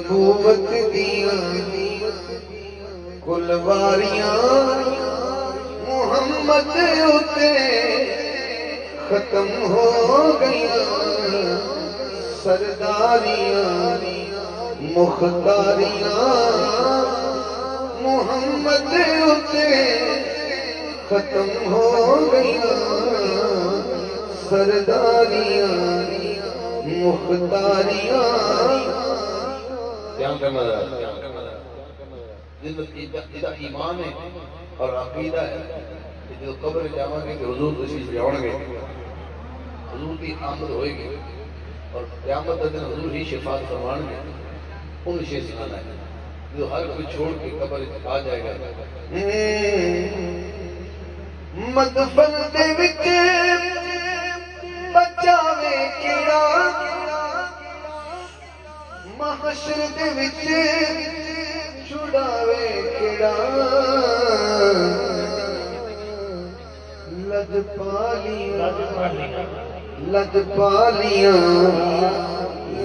نبوت دیاں کلواریاں محمد اتے ختم ہو گئیاں سرداریاں مختاریاں محمد اتے ختم ہو گئیاں سرداریاں مختاریاں کیا مزہ جدہ ایمان ہے اور عقیدہ ہے کہ جو قبر جاواں گے کہ حضور تشریف لے گے حضور کی آمد ہوئے گی اور قیامت دن حضور ہی شفاعت فرمان گے ان سے سنانا ہے جو ہر کوئی چھوڑ کے قبر آ جائے گا مدفن دے وچ بچاوے کیڑا محشر دے وچ چھڑاوے کیڑا لد پالیاں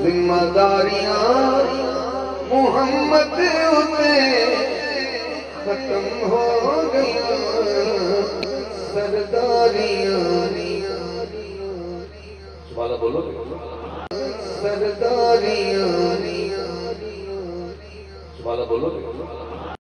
ذمہ داریاں محمد اتے ختم ہو گئیاں سرداریاں سبحان اللہ بولو سرداریاں سبحان اللہ بولو